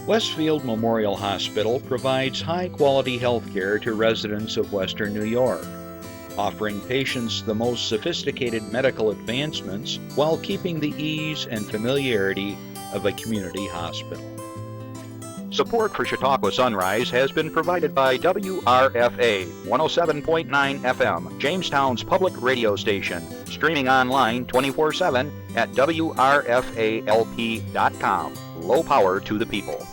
Westfield Memorial Hospital provides high-quality health care to residents of Western New York, offering patients the most sophisticated medical advancements while keeping the ease and familiarity of a community hospital. Support for Chautauqua Sunrise has been provided by WRFA 107.9 FM, Jamestown's public radio station, streaming online 24/7 at WRFALP.com. Low power to the people.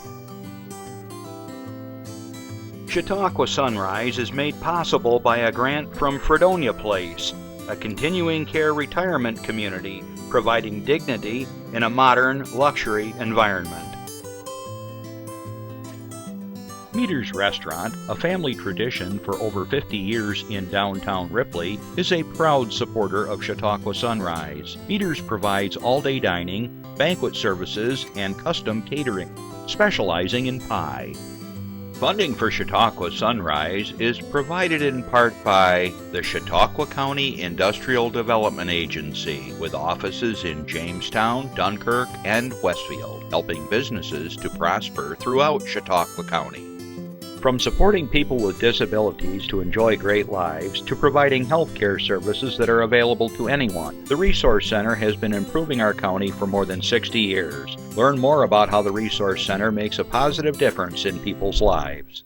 Chautauqua Sunrise is made possible by a grant from Fredonia Place, a continuing care retirement community providing dignity in a modern luxury environment. Meter's Restaurant, a family tradition for over 50 years in downtown Ripley, is a proud supporter of Chautauqua Sunrise. Meter's provides all-day dining, banquet services, and custom catering, specializing in pie. Funding for Chautauqua Sunrise is provided in part by the Chautauqua County Industrial Development Agency, with offices in Jamestown, Dunkirk, and Westfield, helping businesses to prosper throughout Chautauqua County. From supporting people with disabilities to enjoy great lives, to providing health care services that are available to anyone, the Resource Center has been improving our county for more than 60 years. Learn more about how the Resource Center makes a positive difference in people's lives.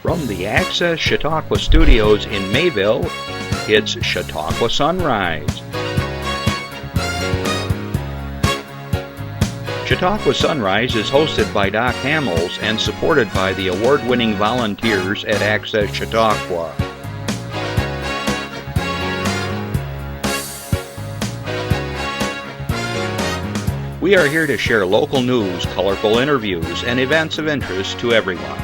From the Access Chautauqua Studios in Mayville, it's Chautauqua Sunrise. Chautauqua Sunrise is hosted by Doc Hamels and supported by the award-winning volunteers at Access Chautauqua. We are here to share local news, colorful interviews, and events of interest to everyone.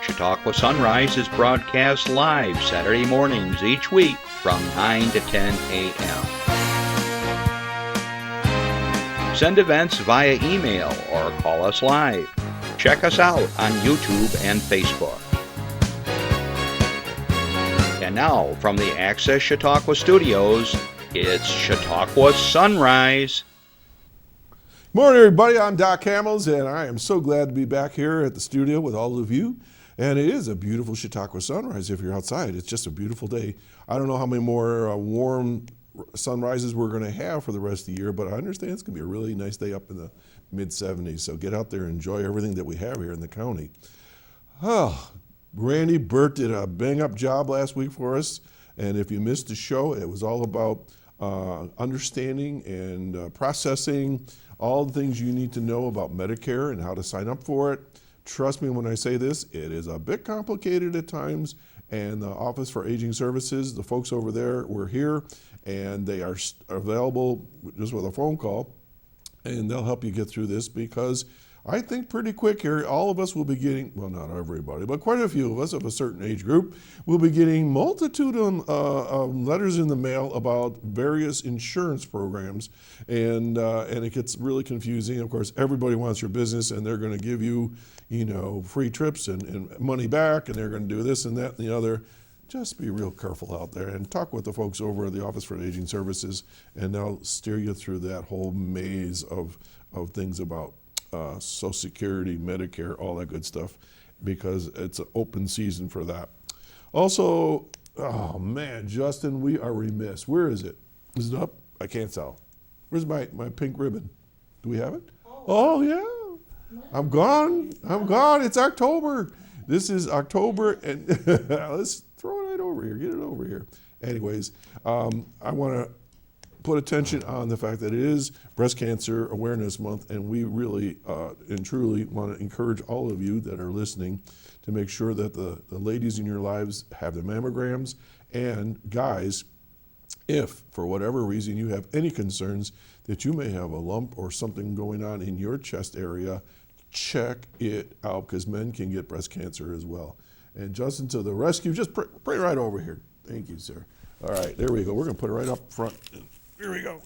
Chautauqua Sunrise is broadcast live Saturday mornings each week from 9 to 10 a.m. Send events via email or call us live. Check us out on YouTube and Facebook. And now, from the Access Chautauqua Studios, it's Chautauqua Sunrise. Morning, everybody. I'm Doc Hamels, and I am so glad to be back here at the studio with all of you. And it is a beautiful Chautauqua sunrise if you're outside. It's just a beautiful day. I don't know how many more warm sunrises we're going to have for the rest of the year, but I understand it's going to be a really nice day up in the mid-70s. So get out there and enjoy everything that we have here in the county. Oh, Randy Burt did a bang-up job last week for us. And if you missed the show, it was all about understanding and processing all the things you need to know about Medicare and how to sign up for it. Trust me when I say this, it is a bit complicated at times. And the Office for Aging Services, the folks over there were here, and they are available just with a phone call, and they'll help you get through this, because I think pretty quick here, all of us will be getting, well, not everybody, but quite a few of us of a certain age group will be getting multitude of letters in the mail about various insurance programs, and it gets really confusing. Of course, everybody wants your business, and they're going to give you, free trips and money back, and they're going to do this and that and the other. Just be real careful out there and talk with the folks over at the Office for Aging Services, and they'll steer you through that whole maze of things about Social Security, Medicare, all that good stuff, because it's an open season for that. Also, oh man, Justin, we are remiss. Where is it? Is it up? I can't tell. Where's my pink ribbon? Do we have it? Oh yeah. I'm gone. It's October. This is October, and let's throw it right over here. Get it over here. Anyways, I want to put attention on the fact that it is Breast Cancer Awareness Month, and we really and truly want to encourage all of you that are listening to make sure that the ladies in your lives have their mammograms. And guys, if for whatever reason you have any concerns that you may have a lump or something going on in your chest area, check it out, because men can get breast cancer as well. And Justin, to the rescue, just pray right over here. Thank you, sir. All right, there we go. We're going to put it right up front. Here we go.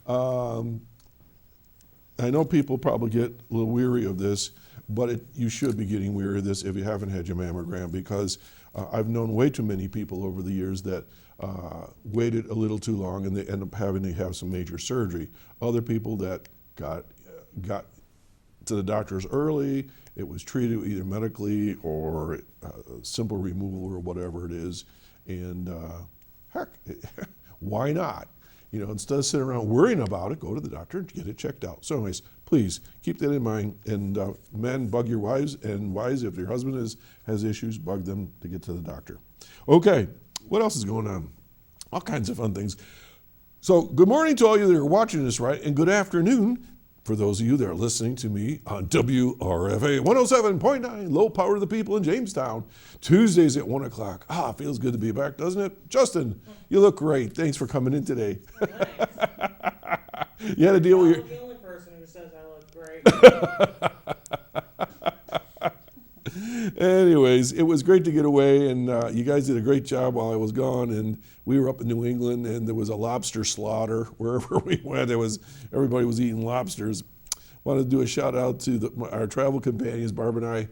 All right. I know people probably get a little weary of this, but you should be getting weary of this if you haven't had your mammogram, because I've known way too many people over the years that waited a little too long and they end up having to have some major surgery. Other people that got to the doctors early, it was treated either medically or simple removal or whatever it is, and heck, why not? You know, instead of sitting around worrying about it, go to the doctor and get it checked out. So anyways, please keep that in mind. And men, bug your wives, and wives, if your husband has issues, bug them to get to the doctor. Okay, what else is going on? All kinds of fun things. So good morning to all you that are watching this, right? And good afternoon for those of you that are listening to me on WRFA 107.9, low power to the people in Jamestown, Tuesdays at 1 o'clock. Feels good to be back, doesn't it? Justin, you look great. Thanks for coming in today. You had to deal with your... I'm the only person who says I look great. Anyways, it was great to get away, and you guys did a great job while I was gone, and we were up in New England, and there was a lobster slaughter wherever we went. Everybody was eating lobsters. Wanted to do a shout out to our travel companions. Barb and I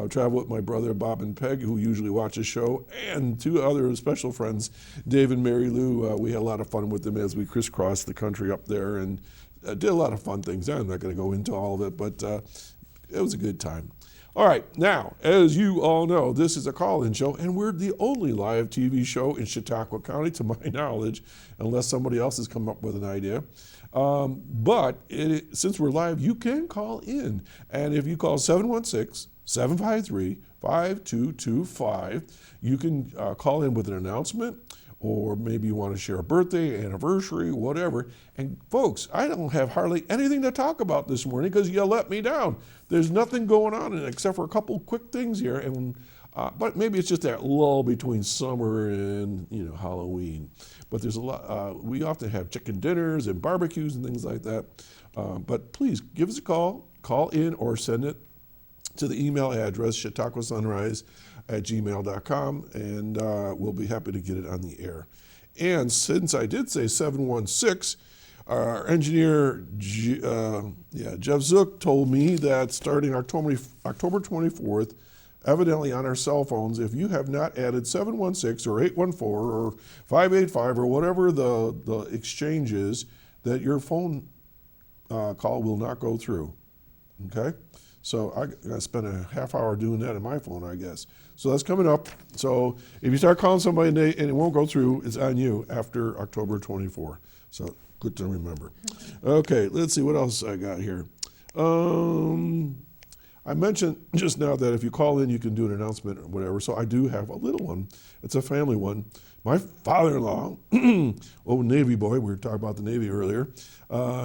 travel with my brother Bob and Peg, who usually watch the show, and two other special friends, Dave and Mary Lou. We had a lot of fun with them as we crisscrossed the country up there, and did a lot of fun things. I'm not going to go into all of it, but it was a good time. All right, now, as you all know, this is a call-in show, and we're the only live TV show in Chautauqua County, to my knowledge, unless somebody else has come up with an idea. But since we're live, you can call in. And if you call 716-753-5225, you can call in with an announcement, or maybe you want to share a birthday, anniversary, whatever. And folks, I don't have hardly anything to talk about this morning because you let me down. There's nothing going on except for a couple quick things here, and but maybe it's just that lull between summer and Halloween. But there's a lot. We often have chicken dinners and barbecues and things like that. But please give us a call in, or send it to the email address chautauquasunrise@gmail.com, and we'll be happy to get it on the air. And since I did say 716, our engineer Jeff Zook told me that starting October 24th, evidently on our cell phones, if you have not added 716 or 814 or 585 or whatever the exchange is, that your phone call will not go through. Okay? So I spent a half hour doing that on my phone, I guess. So that's coming up. So if you start calling somebody and it won't go through, it's on you after October 24. So good to remember. Okay, let's see what else I got here. I mentioned just now that if you call in, you can do an announcement or whatever. So I do have a little one. It's a family one. My father-in-law, old Navy boy, we were talking about the Navy earlier,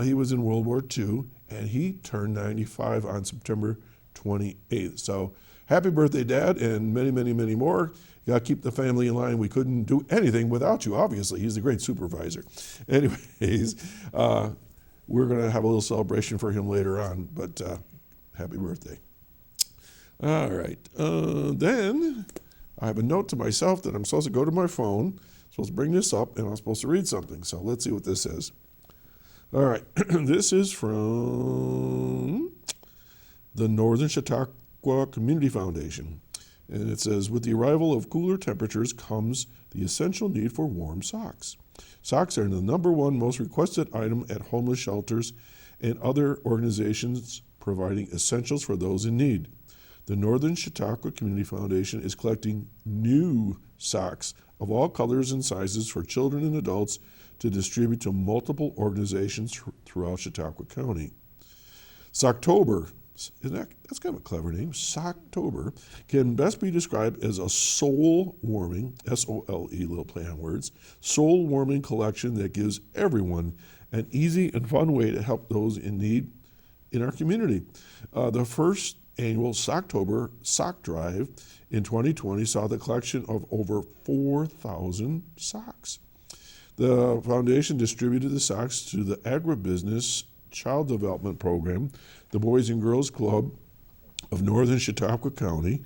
he was in World War II, and he turned 95 on September 28th. So happy birthday, Dad, and many, many, many more. You got to keep the family in line. We couldn't do anything without you, obviously. He's a great supervisor. Anyways, we're going to have a little celebration for him later on, but happy birthday. All right. Then I have a note to myself that I'm supposed to go to my phone, supposed to bring this up, and I'm supposed to read something. So let's see what this says. All right. This is from the Northern Chautauqua Community Foundation. And it says, with the arrival of cooler temperatures comes the essential need for warm socks. Socks are the #1 most requested item at homeless shelters and other organizations providing essentials for those in need. The Northern Chautauqua Community Foundation is collecting new socks of all colors and sizes for children and adults to distribute to multiple organizations throughout Chautauqua County. Socktober, that's kind of a clever name, Socktober, can best be described as a soul-warming, S-O-L-E, little play on words, soul-warming collection that gives everyone an easy and fun way to help those in need in our community. The first annual Socktober Sock Drive in 2020 saw the collection of over 4,000 socks. The foundation distributed the socks to the Agribusiness Child Development Program, the Boys and Girls Club of Northern Chautauqua County,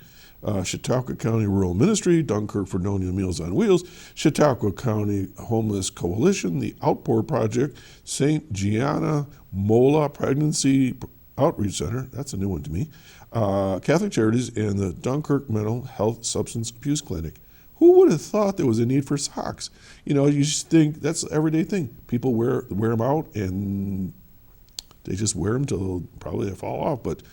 Chautauqua County Rural Ministry, Dunkirk Fredonia Meals on Wheels, Chautauqua County Homeless Coalition, the Outpour Project, St. Gianna Mola Pregnancy Outreach Center, that's a new one to me, Catholic Charities, and the Dunkirk Mental Health Substance Abuse Clinic. Who would have thought there was a need for socks? You know, you just think that's an everyday thing. People wear them out, and they just wear them till probably they fall off. But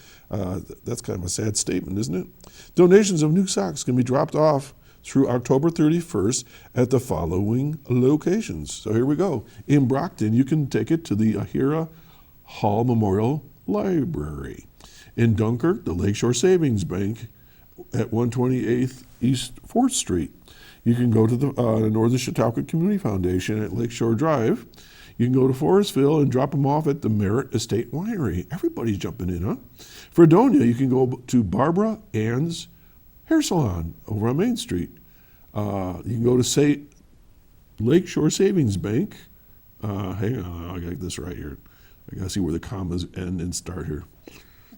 that's kind of a sad statement, isn't it? Donations of new socks can be dropped off through October 31st at the following locations. So here we go. In Brockton, you can take it to the Ahira Hall Memorial Library. In Dunkirk, the Lakeshore Savings Bank at 128th East 4th Street. You can go to the Northern Chautauqua Community Foundation at Lakeshore Drive. You can go to Forestville and drop them off at the Merritt Estate Winery. Everybody's jumping in, huh? Fredonia, you can go to Barbara Ann's Hair Salon over on Main Street. You can go to Lakeshore Savings Bank. Hang on, I got this right here. I got to see where the commas end and start here.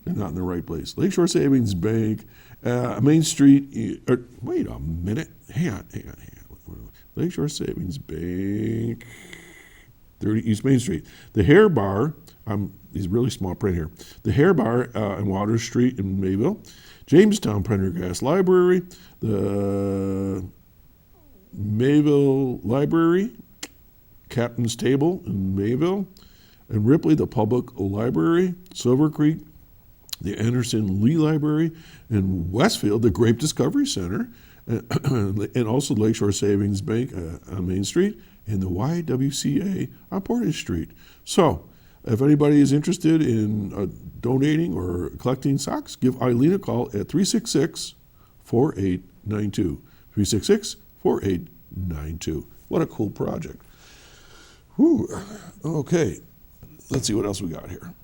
They're not in the right place. Lakeshore Savings Bank, Main Street. Wait a minute. Hang on. Lakeshore Savings Bank, 30 East Main Street. The Hair Bar, these really small print here. The Hair Bar on Water Street in Mayville. Jamestown Prendergast Library. The Mayville Library. Captain's Table in Mayville. And Ripley, the Public Library. Silver Creek, the Anderson Lee Library. In Westfield, the Grape Discovery Center. And also Lakeshore Savings Bank on Main Street. And the YWCA on Portage Street. So, if anybody is interested in donating or collecting socks, give Eileen a call at 366-4892. 366-4892. What a cool project. Whew. Okay, let's see what else we got here.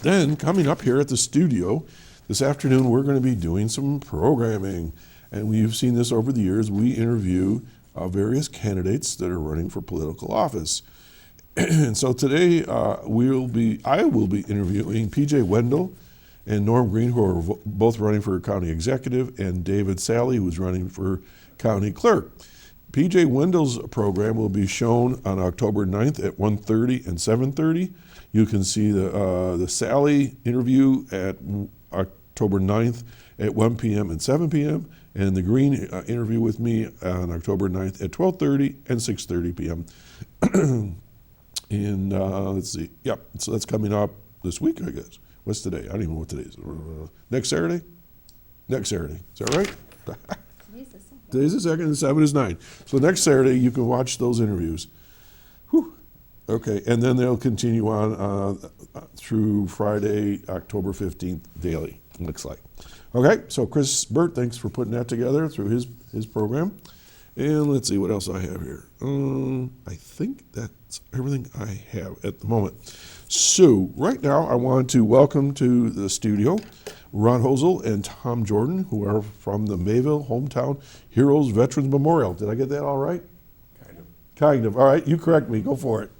Then, coming up here at the studio, this afternoon we're going to be doing some programming. And we've seen this over the years. We interview various candidates that are running for political office. And so today I will be interviewing P.J. Wendell and Norm Green, who are both running for county executive, and David Sally, who's running for county clerk. P.J. Wendell's program will be shown on October 9th at 1:30 and 7:30. You can see the Sally interview at October 9th at 1 p.m. and 7 p.m., and the Green interview with me on October 9th at 12:30 and 6:30 p.m. And let's see. Yep. So that's coming up this week, I guess. What's today? I don't even know what today is. Next Saturday? Next Saturday. Is that right? Today's the 2nd and 7 is 9. So next Saturday you can watch those interviews. Whew. Okay. And then they'll continue on through Friday, October 15th daily, looks like. Okay. So Chris Burt, thanks for putting that together through his program. And let's see what else I have here. I think that's everything I have at the moment. So right now I want to welcome to the studio Ron Hosel and Tom Jordan, who are from the Mayville Hometown Heroes Veterans Memorial. Did I get that all right? Kind of. All right, you correct me. Go for it.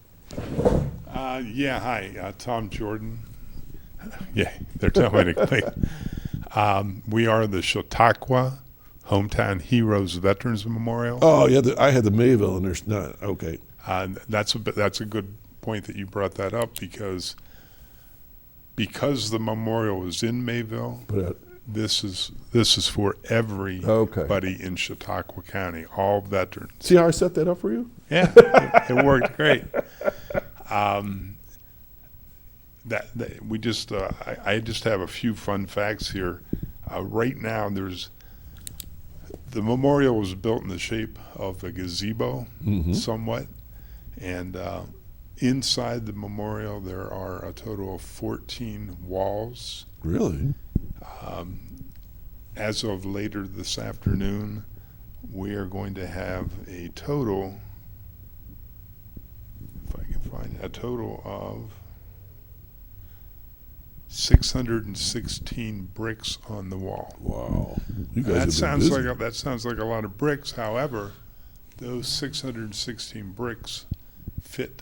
Yeah, hi, Tom Jordan. Yeah, they're telling me to click. We are the Chautauqua Hometown Heroes Veterans Memorial. Oh, yeah, I had the Mayville, and there's not. Okay. That's a good point that you brought that up because the memorial is in Mayville. This is for everybody in Chautauqua County, all veterans. See how I set that up for you? Yeah, it worked great. I just have a few fun facts here. Right now, the memorial was built in the shape of a gazebo, somewhat, and inside the memorial there are a total of 14 walls. Really? As of later this afternoon, we are going to have a total, if I can find it, a total of 616 bricks on the wall. Wow. That sounds like a lot of bricks. However, those 616 bricks fit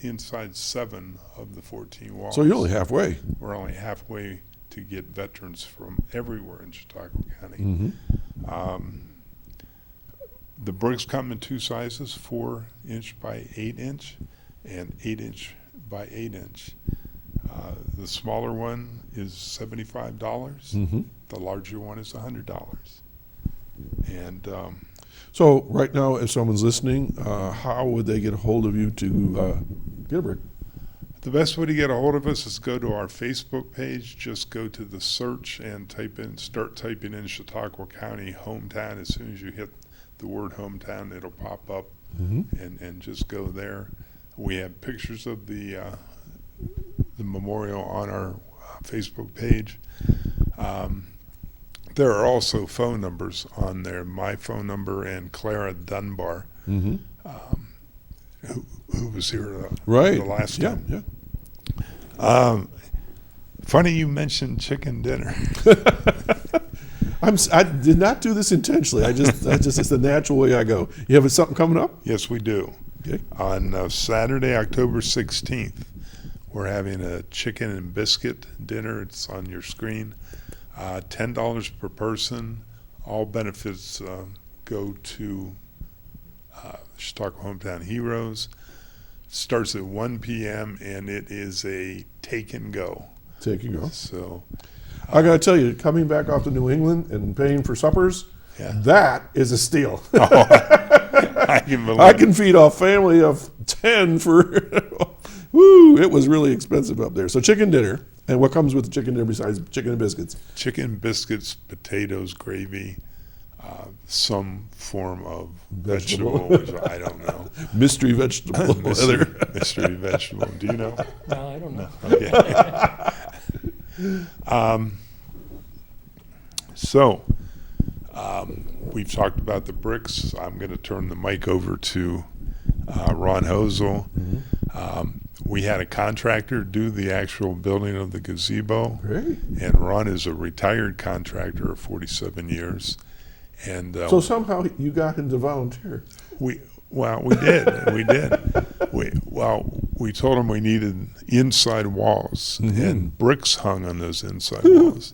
inside 7 of the 14 walls. So you're only halfway. We're only halfway to get veterans from everywhere in Chautauqua County. The bricks come in 2 sizes, 4-inch by 8-inch and 8-inch by 8-inch. the smaller one is $75. Mm-hmm. The larger one is $100. And So right now, if someone's listening, how would they get a hold of you to get a brick? the best way to get a hold of us is go to our Facebook page. Just go to the search and start typing in Chautauqua County hometown. As soon as you hit the word hometown, it'll pop up, and just go there. We have pictures of the memorial on our Facebook page. There are also phone numbers on there. My phone number and Clara Dunbar, who was here Right. the last Yeah, time. yeah. Funny you mentioned chicken dinner. I did not do this intentionally. It's the natural way I go. You have something coming up? Yes, we do. Okay. On Saturday, October 16th, we're having a chicken and biscuit dinner. It's on your screen. $10 per person. All benefits go to Chautauqua Hometown Heroes. Starts at 1 p.m. and it is a take and go. Take and go. So I got to tell you, coming back off to New England and paying for suppers, that is a steal. I can believe I can feed a family of 10 for, woo, it was really expensive up there. So chicken dinner. And what comes with the chicken dinner besides chicken and biscuits? chicken, biscuits, potatoes, gravy, some form of vegetable, which I don't know. Mystery vegetable. Mystery vegetable. Do you know? No, I don't know. Okay. So, we've talked about the bricks. I'm going to turn the mic over to Ron Hoesel. We had a contractor do the actual building of the gazebo. Great. And Ron is a retired contractor of 47 years. And So somehow you got him to volunteer. we did. We told him we needed inside walls, and bricks hung on those inside walls.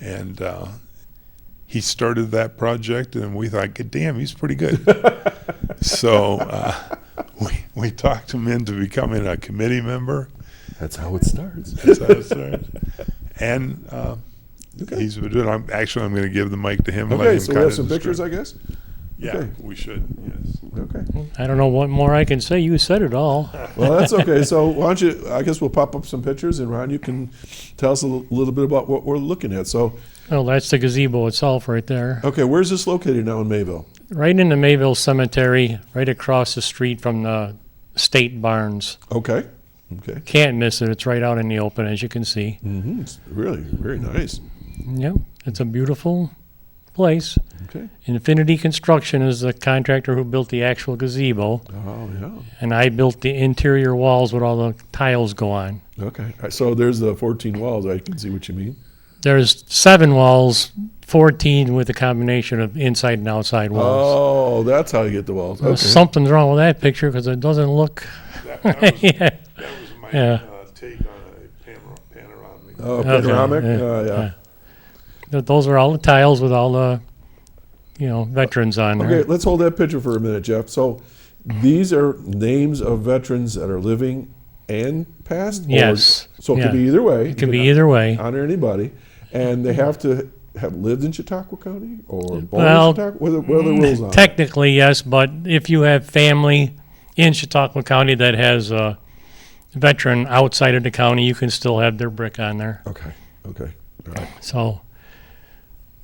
And he started that project, and we thought, "God damn, he's pretty good." So we talked him into becoming a committee member. That's how it starts. That's how it started. And he's been doing. I'm going to give the mic to him. and let Okay, him so we kinda have some pictures, describe- I guess? Yeah, Okay. we should. Yes. Okay. I don't know what more I can say. You said it all. Well, that's okay. So why don't you, I guess we'll pop up some pictures, and Ron, you can tell us a little bit about what we're looking at. So, Well, that's the gazebo itself right there. okay, where's this located now in Mayville? Right in the Mayville Cemetery, right across the street from the state barns. Okay. Okay. Can't miss it. It's right out in the open, as you can see. It's really very nice. Yep, it's a beautiful place. Okay. Infinity Construction is the contractor who built the actual gazebo, Oh, yeah. and I built the interior walls where all the tiles go on. Okay. All right, so there's the 14 walls. I can see what you mean. There's 7 walls, 14 with a combination of inside and outside walls. Oh, that's how you get the walls. Okay. Something's wrong with that picture because it doesn't look. That was, Yeah. that was my Yeah. take on a panoramic. Oh, panoramic? Okay, Yeah. Those are all the tiles with all the, veterans on there. Okay, let's hold that picture for a minute, Jeff. So these are names of veterans that are living and passed? Or- Yes. So it Yeah. could be either way. It could be either way. Honor anybody. And they have to have lived in Chautauqua County or born Well, in Chautauqua? What are the rules on it? Technically, yes, but if you have family in Chautauqua County that has a veteran outside of the county, you can still have their brick on there. Okay, okay. All right. So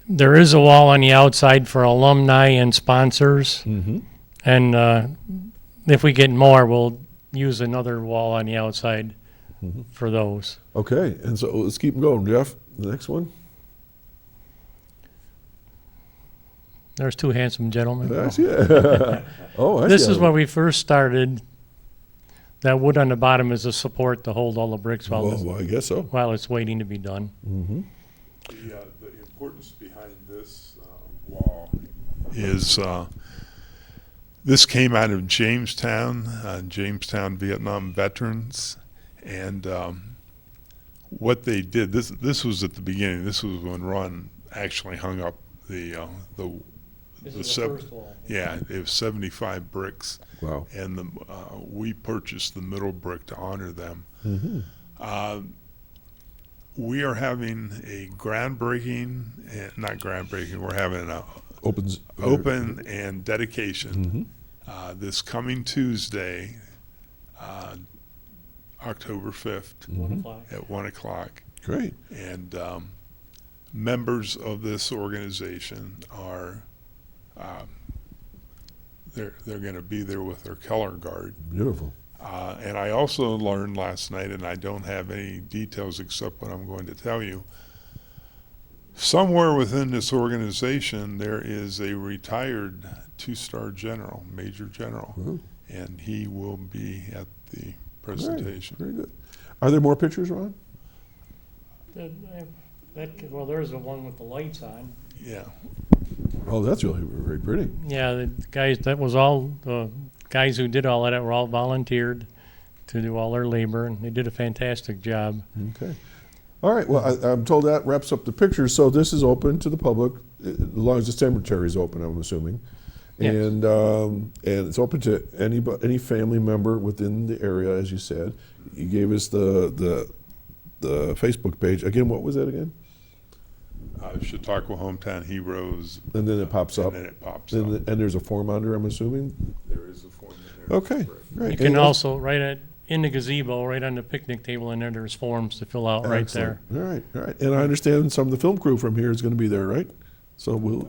there is a wall on the outside for alumni and sponsors. Mm-hmm. And if we get more, we'll use another wall on the outside for those. Okay, and so let's keep them going. Jeff, the next one? There's 2 handsome gentlemen. I see it. Oh, I This see is it. when we first started. That wood on the bottom is a support to hold all the bricks Well, I guess so. while it's waiting to be done. Mm-hmm. The importance behind this wall is this came out of Jamestown, Vietnam veterans, and what they did. This was at the beginning. This was when Ron actually hung up the first wall. Yeah, it was 75 bricks, Wow. and we purchased the middle brick to honor them. Mm-hmm. We are having a groundbreaking, not groundbreaking, we're having a open and dedication this coming Tuesday, October 5th 1 o'clock. at 1 o'clock. Great. And members of this organization are, they're going to be there with their color guard. Beautiful. And I also learned last night, and I don't have any details except what I'm going to tell you, somewhere within this organization there is a retired 2-star general, major general, and he will be at the presentation. Very good. Are there more pictures, Ron? Well, there's the one with the lights on. Yeah. Oh, that's really very pretty. Yeah, the guys, that was all, the guys who did all that were all volunteered to do all their labor, and they did a fantastic job. Okay. All right. Well, I'm told that wraps up the pictures. So this is open to the public as long as the cemetery is open, I'm assuming. Yes. And it's open to any family member within the area, as you said. You gave us the Facebook page. Again, what was that again? Chautauqua Hometown Heroes. And then it pops up. And then it pops And, up. and there's a form under, I'm assuming? There is a form in there. Okay, great. You can Anything else? also, in the gazebo, right on the picnic table in there, there's forms to fill out right there. Excellent. All right. And I understand some of the film crew from here is going to be there, right? So we'll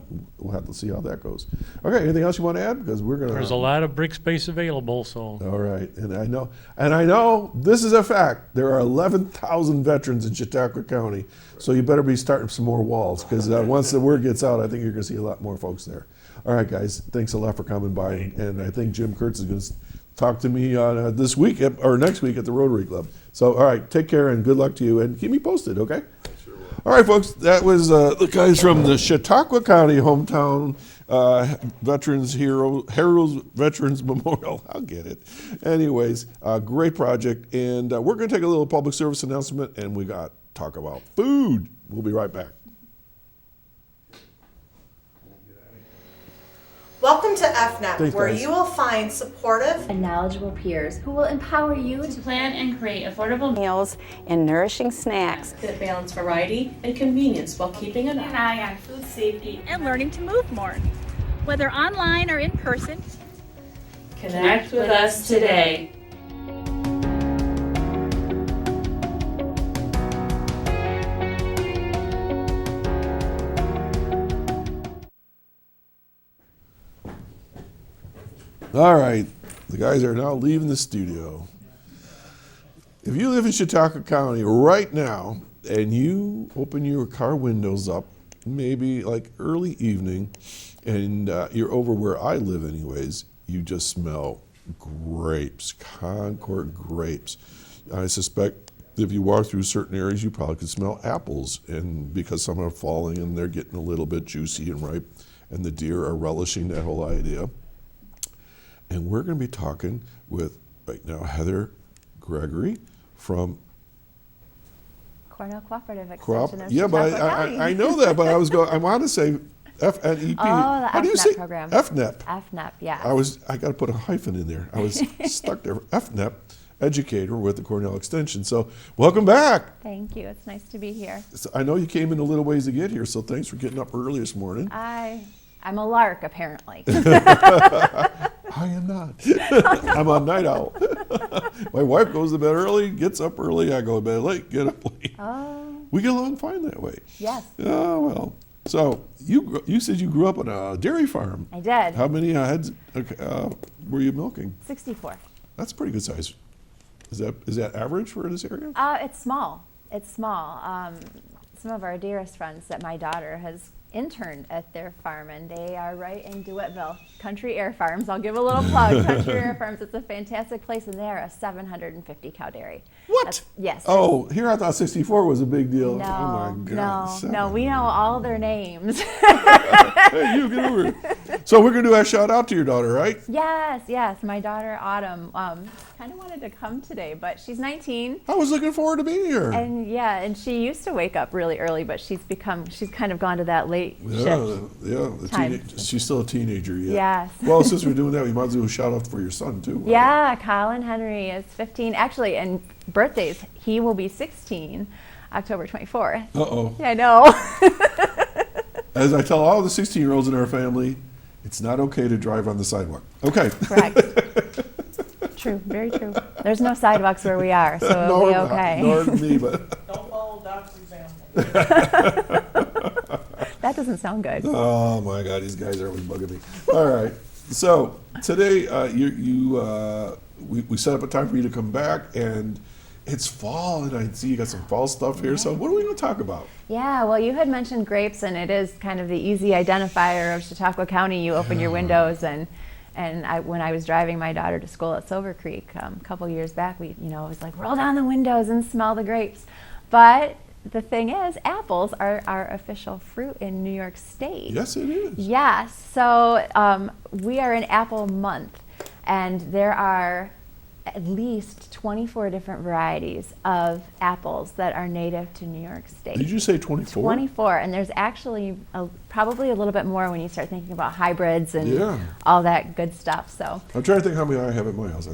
have to see how that goes. Okay, anything else you want to add? Because we're going to. There's a lot of brick space available, so. All right, and I know this is a fact. There are 11,000 veterans in Chautauqua County, so you better be starting some more walls because once the word gets out, I think you're going to see a lot more folks there. All right, guys, thanks a lot for coming by, and I think Jim Kurtz is going to talk to me on this week or next week at the Rotary Club. So, all right, take care and good luck to you, and keep me posted, okay? All right, folks, that was the guys from the Chautauqua County Hometown Heroes Veterans Memorial. I'll get it. Anyways, great project. And we're going to take a little public service announcement, and we got to talk about food. We'll be right back. Welcome to FNEP, Thanks, where guys. you will find supportive and knowledgeable peers who will empower you to plan and create affordable meals and nourishing snacks that balance variety and convenience while keeping an eye eye on food safety. and learning to move more. Whether online or in person, Connect with us today. All right, the guys are now leaving the studio. If you live in Chautauqua County right now and you open your car windows up, maybe like early evening, and you're over where I live anyways, you just smell grapes, Concord grapes. I suspect if you walk through certain areas, you probably could smell apples, and because some are falling and they're getting a little bit juicy and ripe, and the deer are relishing that whole idea. And we're going to be talking with, right now, Heather Gregory from Cornell Cooperative Crop. Extension of Yeah, but Chautauqua County. I know that, but I want to say FNEP. Oh, the How do you FNEP say program. FNEP? FNEP, yes. I got to put a hyphen in there. I was stuck there. FNEP, educator with the Cornell Extension. So welcome back. Thank you. It's nice to be here. So I know you came in a little ways to get here, so thanks for getting up early this morning. I'm a lark, apparently. I am not. I'm a night owl. My wife goes to bed early, gets up early. I go to bed late, get up late. Oh, We get along fine that way. yes, Oh, well. So you said you grew up on a dairy farm. I did. How many heads were you milking? 64. That's a pretty good size. Is that average for this area? It's small. It's small. Some of our dearest friends that my daughter has interned at their farm, and they are right in DeWittville. Country Air Farms. I'll give a little plug. Country Air Farms. It's a fantastic place, and they are a 750 cow dairy. What? Yes. Oh, here I thought 64 was a big deal. No, Oh my God. no, we know all their names. Hey, you get over it. So we're going to do a shout out to your daughter, right? Yes. My daughter Autumn kind of wanted to come today, but she's 19, I was looking forward to being here. and she used to wake up really early, but she's kind of gone to that late shift. The time. she's still a teenager yet. Yes. Well, since we're doing that, we might as well do a shout out for your son too. right? Yeah, Colin Henry is 15. Actually, and birthdays, he will be 16 October 24th. Uh-oh. Yeah, I know. As I tell all the 16-year-olds in our family, it's not okay to drive on the sidewalk. Okay. Correct. True, very true. There's no sidewalks where we are, so it'll be okay. Nor me, but. Don't follow Doc's example. That doesn't sound good. Oh my God, these guys are always bugging me. All right, so today we set up a time for you to come back, and it's fall, and I see you got some fall stuff here. So what are we going to talk about? Yeah, well, you had mentioned grapes, and it is kind of the easy identifier of Chautauqua County. You open your windows, and when I was driving my daughter to school at Silver Creek a couple years back, it was like, roll down the windows and smell the grapes. But the thing is, apples are our official fruit in New York State. Yes, it is. Yes, so we are in apple month, and there are at least 24 different varieties of apples that are native to New York State. Did you say 24? 24, and there's actually probably a little bit more when you start thinking about hybrids and Yeah. all that good stuff. So I'm trying to think how many I have at my house.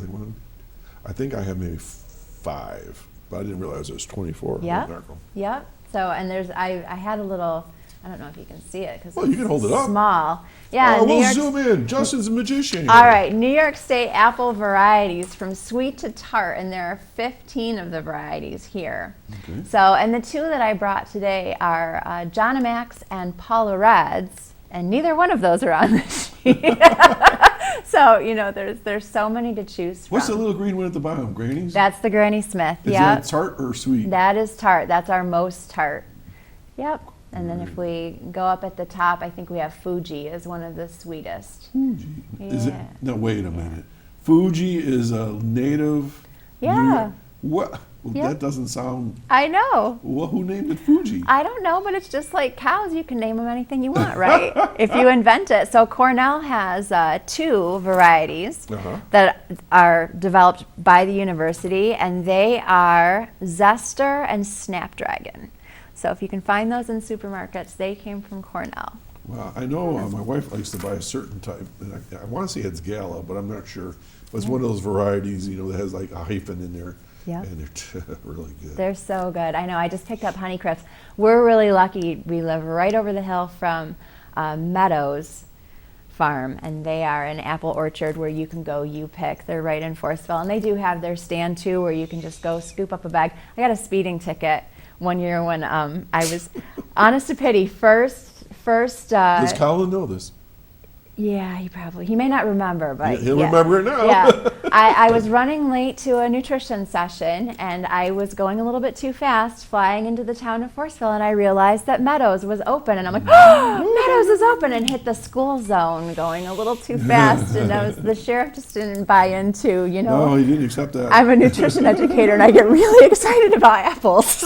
I think I have maybe 5, but I didn't realize it was 24. Yep. So and I had a little. I don't know if you can see it because Well, you can hold it up. Small. Yeah. Oh, New we'll York zoom in. Justin's a magician. All right, New York State apple varieties from sweet to tart, and there are 15 of the varieties here. Okay. So, and the two that I brought today are John Max and Paula Reds, and neither one of those are on this sheet. So, there's so many to choose from. What's the little green one at the bottom? Granny's? That's the Granny Smith. Is Yep. that tart or sweet? That is tart. That's our most tart. Yep. And then if we go up at the top, I think we have Fuji as one of the sweetest. Fuji. Is it? Yeah. No, wait a minute. Fuji is a native. Yeah. What? Well, Yep. that doesn't sound. I know. Well, who named it Fuji? I don't know, but it's just like cows. You can name them anything you want, right? If you invent it. So Cornell has 2 varieties that are developed by the university, and they are Zester and Snapdragon. So if you can find those in supermarkets, they came from Cornell. Well, I know my wife likes to buy a certain type, and I want to say it's Gala, but I'm not sure. But it's one of those varieties, that has like a hyphen in there. Yeah. And they're really good. They're so good. I know. I just picked up Honeycrisps. We're really lucky. We live right over the hill from Meadows Farm, and they are an apple orchard where you can go pick. They're right in Forestville, and they do have their stand too, where you can just go scoop up a bag. I got a speeding ticket one year when I was, honest to pity, first. Does Colin know this? Yeah, he may not remember, but He'll remember it now. Yeah, I was running late to a nutrition session, and I was going a little bit too fast, flying into the town of Forestville, and I realized that Meadows was open, and I'm like, oh, Meadows is open, and hit the school zone, going a little too fast, and the sheriff just didn't buy into, No, he didn't accept that. I'm a nutrition educator, and I get really excited about apples.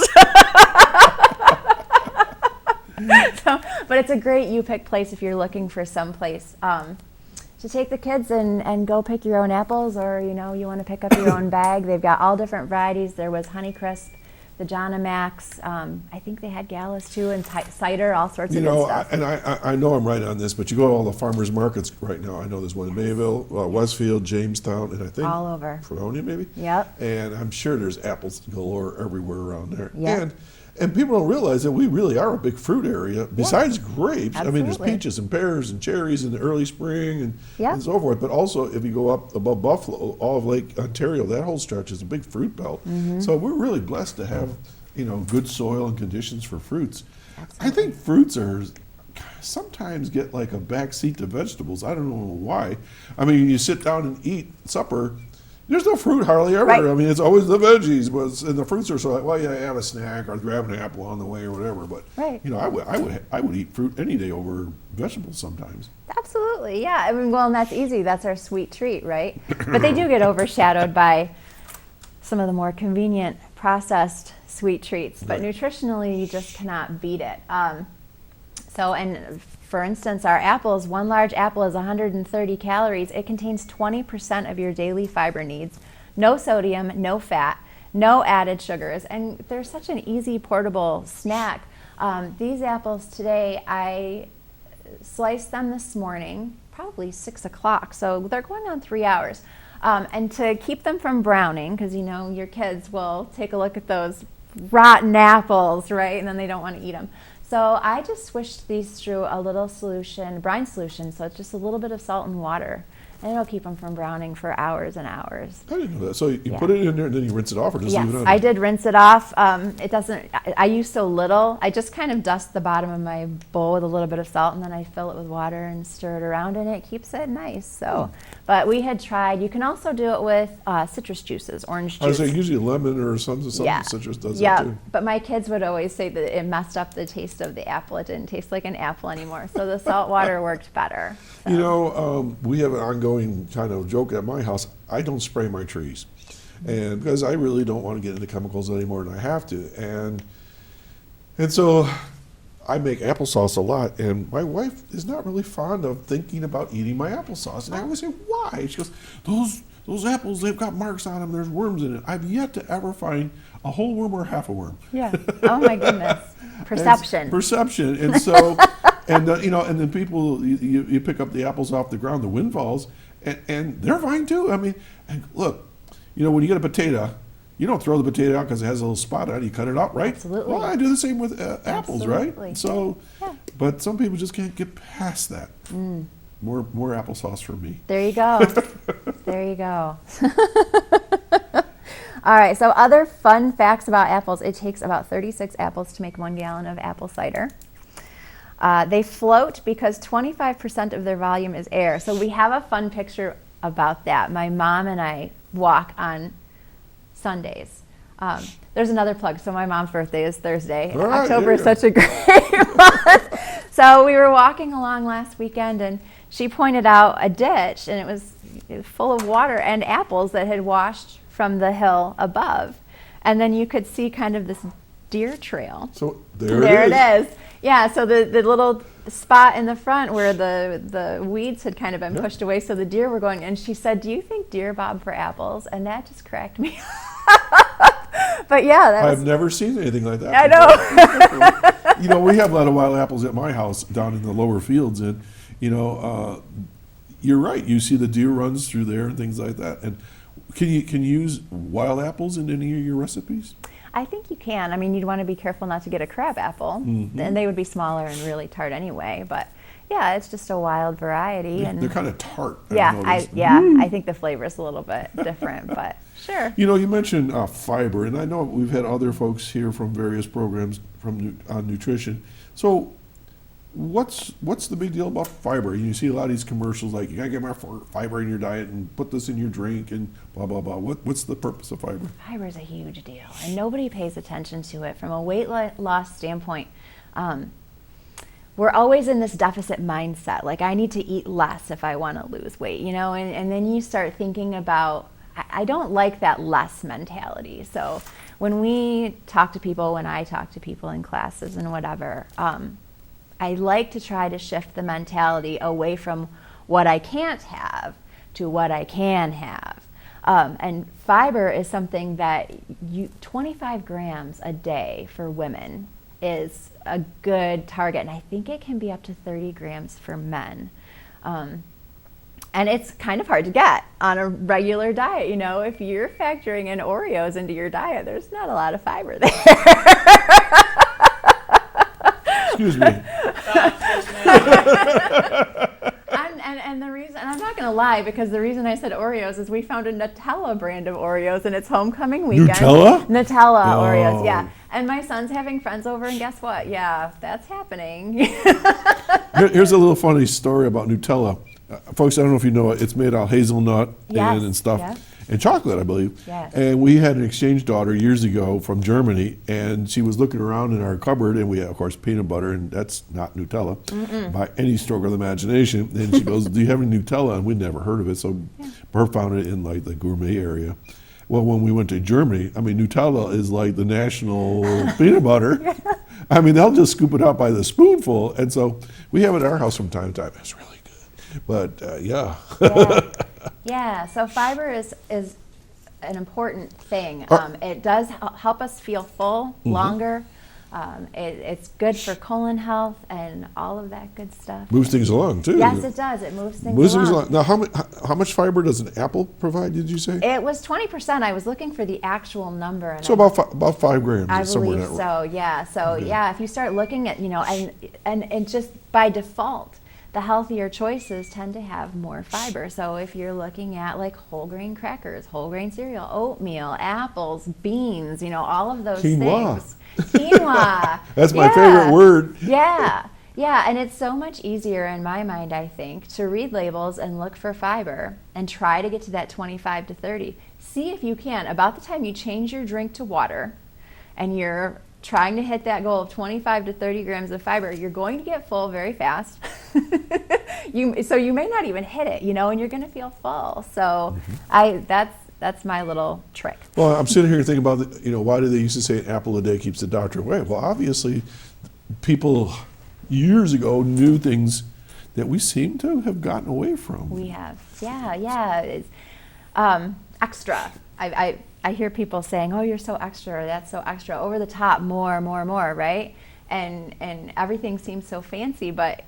But it's a great you-pick place if you're looking for some place to take the kids and go pick your own apples, or you want to pick up your own bag. They've got all different varieties. There was Honeycrisp, the John Max. I think they had Gallus too, and cider, all sorts of good stuff. And I know I'm right on this, but you go to all the farmers markets right now. I know there's one in Mayville, Westfield, Jamestown, and I think all over Fredonia maybe. Yep. And I'm sure there's apples galore everywhere around there. Yep. And people don't realize that we really are a big fruit area. Besides grapes, I mean, there's Absolutely. peaches and pears and cherries in the early spring Yeah. and so forth. But also, if you go up above Buffalo, all of Lake Ontario, that whole stretch is a big fruit belt. So we're really blessed to have, good soil and conditions for fruits. I think fruits are sometimes get like a backseat to vegetables. I don't know why. I mean, you sit down and eat supper. There's no fruit hardly ever. Right. I mean, it's always the veggies, and the fruits are so like, well, yeah, have a snack or grab an apple on the way or whatever. But Right. I would eat fruit any day over vegetables sometimes. Absolutely, yeah. I mean, well, and that's easy. That's our sweet treat, right? But they do get overshadowed by some of the more convenient processed sweet treats. But nutritionally, you just cannot beat it. For instance, our apples, one large apple is 130 calories. It contains 20% of your daily fiber needs, no sodium, no fat, no added sugars, and they're such an easy portable snack. These apples today, I sliced them this morning, probably 6 o'clock, so they're going on 3 hours. And to keep them from browning, because your kids will take a look at those rotten apples, right? And then they don't want to eat them. So I just swished these through a little solution, brine solution, so it's just a little bit of salt and water. And it'll keep them from browning for hours and hours. I didn't know that. So you put it in there and then you rinse it off, or just leave it on? Yes, I did rinse it off. It doesn't, I use so little. I just kind of dust the bottom of my bowl with a little bit of salt, and then I fill it with water and stir it around, and it keeps it nice. So, but we had tried, you can also do it with citrus juices, orange juice. I was saying usually lemon or something citrus does that too. But my kids would always say that it messed up the taste of the apple. It didn't taste like an apple anymore. So the salt water worked better. So. You know, we have an ongoing kind of joke at my house. I don't spray my trees, and because I really don't want to get into chemicals any more than I have to, and so I make applesauce a lot, and my wife is not really fond of thinking about eating my applesauce, and I always say, why? She goes, those apples, they've got marks on them, there's worms in it. I've yet to ever find a whole worm or half a worm. Yeah. Oh my goodness. Perception. Perception. And so, and you know, and then people, you pick up the apples off the ground, the windfalls, and they're fine too. I mean, and look, you know, when you get a potato, you don't throw the potato out because it has a little spot on it. You cut it up, right? Absolutely. Well, I do the same with apples, Absolutely. right? So, yeah. But some people just can't get past that. More applesauce for me. There you go. There you go. All right, so other fun facts about apples. It takes about 36 apples to make 1 gallon of apple cider. They float because 25% of their volume is air. So we have a fun picture about that. My mom and I walk on Sundays. There's another plug. So my mom's birthday is Thursday. All right, October is such a great month. So we were walking along last weekend, and she pointed out a ditch, and it was full of water and apples that had washed from the hill above. And then you could see kind of this deer trail. So there it is. Yeah, so the little spot in the front where the weeds had kind of been pushed away, so the deer were going, and she said, do you think deer bob for apples? And that just cracked me up. But yeah, I've never seen anything like that. I know. You know, we have a lot of wild apples at my house down in the lower fields, and you know, you're right. You see the deer runs through there and things like that. And can you use wild apples in any of your recipes? I think you can. I mean, you'd want to be careful not to get a crab apple, and they would be smaller and really tart anyway. But yeah, it's just a wild variety. Yeah, and they're kind of tart. I think the flavor is a little bit different, but sure. You know, you mentioned fiber, and I know we've had other folks here from various programs from nutrition. So, what's the big deal about fiber? You see a lot of these commercials like, you gotta get more fiber in your diet and put this in your drink and blah blah blah. What's the purpose of fiber? Fiber is a huge deal, and nobody pays attention to it from a weight loss standpoint. We're always in this deficit mindset, like I need to eat less if I want to lose weight, you know, and then you start thinking about, I don't like that less mentality. So when I talk to people in classes and whatever, I like to try to shift the mentality away from what I can't have to what I can have. And fiber is something that 25 grams a day for women is a good target, and I think it can be up to 30 grams for men. And it's kind of hard to get on a regular diet. You know, if you're factoring in Oreos into your diet, there's not a lot of fiber there. Excuse me. And the reason, and I'm not going to lie, because the reason I said Oreos is we found a Nutella brand of Oreos and it's homecoming weekend. Nutella? Nutella Oh. Oreos, yeah. And my son's having friends over, and guess what? Yeah, that's happening. Here's a little funny story about Nutella. Folks, I don't know if you know it. It's made out of hazelnut Yes, and stuff. yeah. And chocolate, I believe. Yes. And we had an exchange daughter years ago from Germany, and she was looking around in our cupboard, and we had, of course, peanut butter, and that's not Nutella by any stroke of the imagination. And she goes, do you have any Nutella? And we'd never heard of it, so her found it in like the gourmet area. Well, when we went to Germany, I mean, Nutella is like the national peanut butter. Yeah. I mean, they'll just scoop it out by the spoonful, and so we have it at our house from time to time. It's really good, but yeah. Yeah, so fiber is an important thing. It does help us feel full longer. It's good for colon health and all of that good stuff. Moves things along too. Yes, it does. It moves things along. Now, how much fiber does an apple provide? Did you say? It was 20%. I was looking for the actual number. And So about 5 grams. I somewhere believe in that so. Yeah. So yeah, if you start looking at and just by default, the healthier choices tend to have more fiber. So if you're looking at like whole grain crackers, whole grain cereal, oatmeal, apples, beans, all of those Quinoa. things. Quinoa. That's my favorite word. Yeah. Yeah, and it's so much easier in my mind, I think, to read labels and look for fiber and try to get to that 25 to 30. See if you can. About the time you change your drink to water and you're trying to hit that goal of 25 to 30 grams of fiber, you're going to get full very fast. So you may not even hit it, and you're going to feel full. So that's my little trick. Well, I'm sitting here thinking about, why do they used to say an apple a day keeps the doctor away? Well, obviously, people years ago knew things that we seem to have gotten away from. We have, yeah. It's, extra. I hear people saying, "Oh, you're so extra," or "That's so extra," over the top, more, right? And everything seems so fancy, but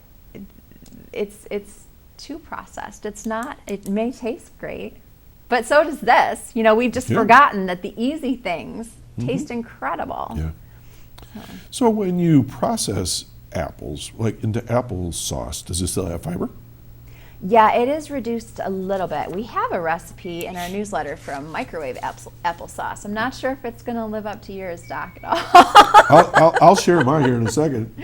it's too processed. It's not. It may taste great, but so does this. We've just forgotten that the easy things taste incredible. Yeah. So when you process apples, like into applesauce, does it still have fiber? Yeah, it is reduced a little bit. We have a recipe in our newsletter from microwave applesauce. I'm not sure if it's going to live up to yours, Doc, at all. I'll share mine here in a second.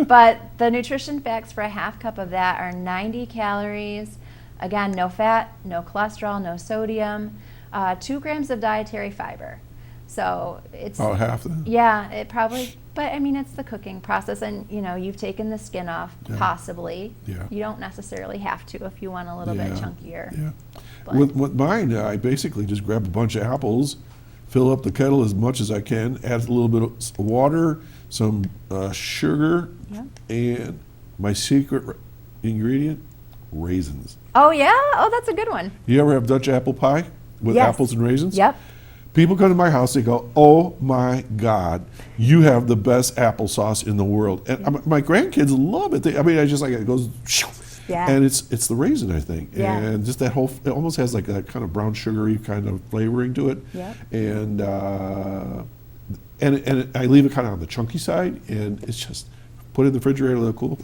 But the nutrition facts for a half cup of that are 90 calories. Again, no fat, no cholesterol, no sodium, 2 grams of dietary fiber. So it's about half then? Yeah, it probably, but I mean, it's the cooking process, and you've taken the skin off, possibly. Yeah. You don't necessarily have to if you want a little bit chunkier. Yeah. But With mine, I basically just grab a bunch of apples, fill up the kettle as much as I can, add a little bit of water, some sugar, and my secret ingredient, raisins. Oh yeah? Oh, that's a good one. You ever have Dutch apple pie with apples and raisins? Yep. People come to my house, they go, "Oh my God, you have the best applesauce in the world." And my grandkids love it. I just like it goes, and it's the raisin, I think. Yeah. And just that it almost has like a kind of brown sugary kind of flavoring to it. Yep. And I leave it kind of on the chunky side, and it's just put it in the refrigerator, let it cool.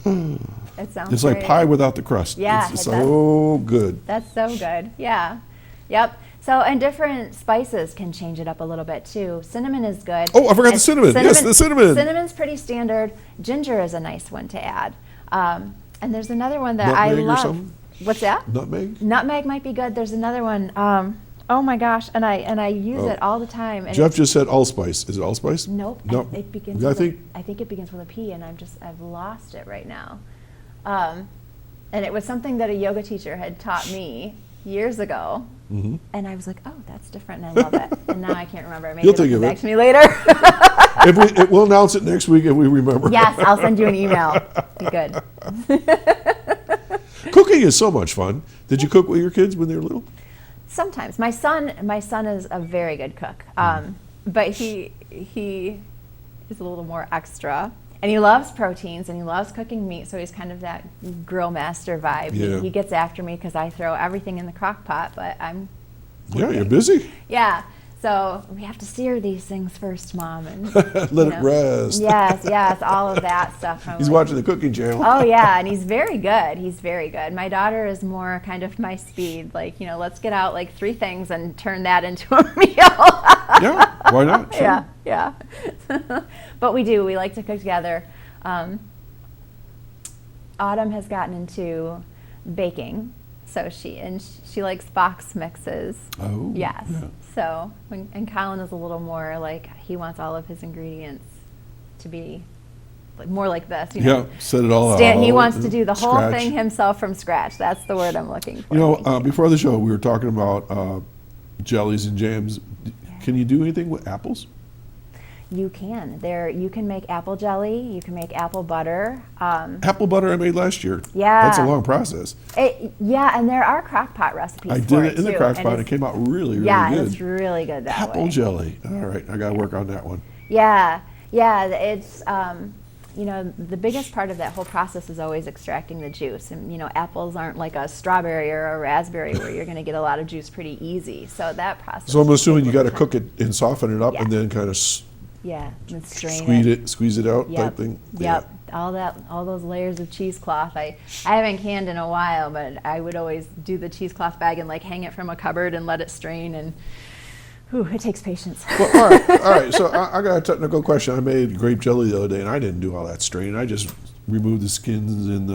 It sounds It's like great. pie without the crust. Yeah, it's so good. That's so good. Yeah. Yep. So, and different spices can change it up a little bit too. Cinnamon is good. Oh, I forgot the cinnamon. Yes, the cinnamon. Cinnamon's pretty standard. Ginger is a nice one to add. And there's another one that I Nutmeg or love. something? What's that? Nutmeg? Nutmeg might be good. There's another one. Oh my gosh, and I use it all the time. And Jeff just said allspice. Is it allspice? Nope. Nope. It begins. I think it begins with a P, and I've lost it right now. And it was something that a yoga teacher had taught me years ago, and I was like, "Oh, that's different," and I love it. And now I can't remember. Maybe You'll it'll think come of back it. to me later. We'll announce it next week if we remember. Yes, I'll send you an email. Be good. Cooking is so much fun. Did you cook with your kids when they were little? Sometimes my son is a very good cook, but he is a little more extra, and he loves proteins and he loves cooking meat. So he's kind of that grill master vibe. Yeah. He gets after me because I throw everything in the crock pot, but I'm You're busy. Yeah. So we have to sear these things first, Mom, and Let it rest. Yes, all of that stuff. He's watching the cooking channel. Oh yeah, and he's very good. He's very good. My daughter is more kind of my speed. Like, let's get out like 3 things and turn that into a meal. Yeah, why not? Sure. Yeah. But we like to cook together. Autumn has gotten into baking. So she likes box mixes. Oh. Yes. Yeah. So and Colin is a little more like, he wants all of his ingredients to be like more like this. Yeah, set it all out. He wants to do the whole Scratch. thing himself from scratch. That's the word I'm looking for. Before the show, we were talking about jellies and jams. Can you do anything with apples? You can. You can make apple jelly. You can make apple butter. Apple butter I made last year. Yeah. That's a long process. And there are crock pot recipes I for did it it in the too, crock and pot. It it's- came out really, really Yeah, good. it's really good that way. Apple jelly. All right, I got to work on that one. Yeah. Yeah, it's, you know, the biggest part of that whole process is always extracting the juice. And, you know, apples aren't like a strawberry or a raspberry where you're going to get a lot of juice pretty easy. So that process. So I'm assuming you got to cook it and soften it up Yeah. and then kind of Yeah, and strain squeeze it out Yep. type thing. Yep. All those layers of cheesecloth. I haven't canned in a while, but I would always do the cheesecloth bag and like hang it from a cupboard and let it strain, and whew, it takes patience. Well, all right. So I got a technical question. I made grape jelly the other day, and I didn't do all that straining. I just removed the skins and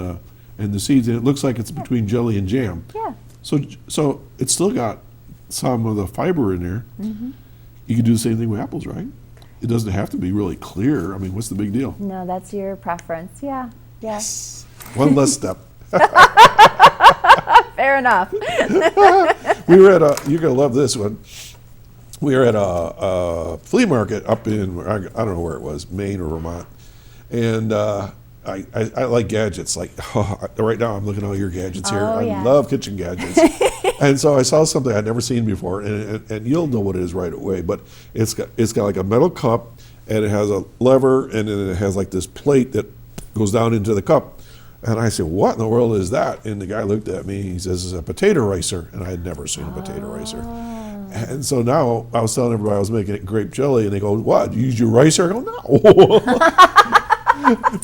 the seeds, and it looks like it's between jelly and jam. Yeah. So it's still got some of the fiber in there. Mm-hmm. You can do the same thing with apples, right? It doesn't have to be really clear. I mean, what's the big deal? No, that's your preference. Yeah. Yes. One less step. Fair enough. We were at you're gonna love this one. We were at a flea market up in, I don't know where it was, Maine or Vermont, and I like gadgets. Like right now, I'm looking at all your gadgets here. Oh, I yeah. love kitchen gadgets, and so I saw something I'd never seen before, and you'll know what it is right away. But it's got like a metal cup, and it has a lever, and then it has like this plate that goes down into the cup. And I said, "What in the world is that?" And the guy looked at me. He says, "It's a potato ricer," and I had never seen a potato ricer. And so now I was telling everybody I was making it grape jelly, and they go, "What? You use your ricer?" I go, "No."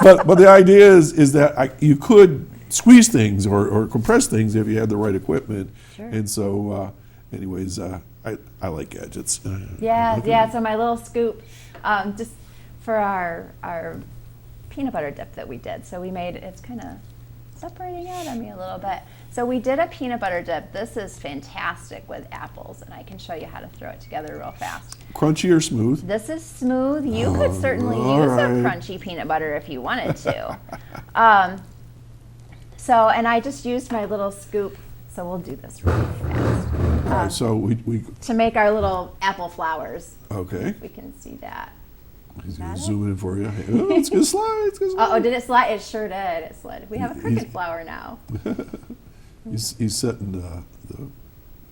but the idea is that you could squeeze things or compress things if you had the right equipment. Sure. And so, anyways, I like gadgets. Yeah. So my little scoop, just for our peanut butter dip that we did. So we made, it's kind of separating out on me a little bit. So we did a peanut butter dip. This is fantastic with apples, and I can show you how to throw it together real fast. Crunchy or smooth? This is smooth. You could certainly all use right. a crunchy peanut butter if you wanted to. And I just used my little scoop, so we'll do this really fast. All right, so we To make our little apple flowers. okay. We can see that. He's gonna zoom in for you. Oh, it's gonna slide. It's gonna slide. Oh, did it slide? It sure did. It slid. We have a cricket flower now. He's setting the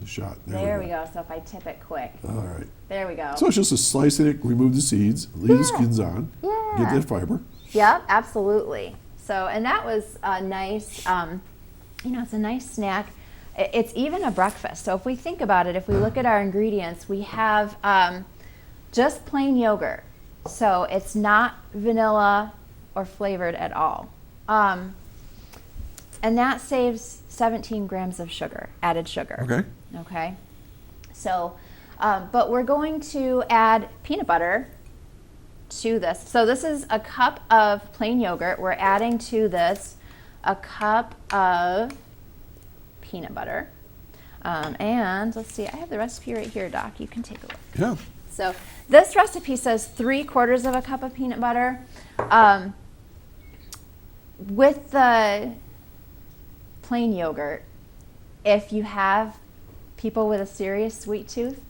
shot. There we go. So if I tip it quick. All right. There we go. So it's just a slicing it, remove the seeds, leave the skins on, Yeah. get that fiber. Yep, absolutely. So, and that was a nice, it's a nice snack. It's even a breakfast. So if we think about it, if we look at our ingredients, we have just plain yogurt. So it's not vanilla or flavored at all. And that saves 17 grams of sugar, added sugar. Okay. Okay. So, but we're going to add peanut butter to this. So this is a cup of plain yogurt. We're adding to this a cup of peanut butter. And let's see, I have the recipe right here, Doc. You can take a look. Yeah. So this recipe says 3/4 of a cup of peanut butter. With the plain yogurt, if you have people with a serious sweet tooth,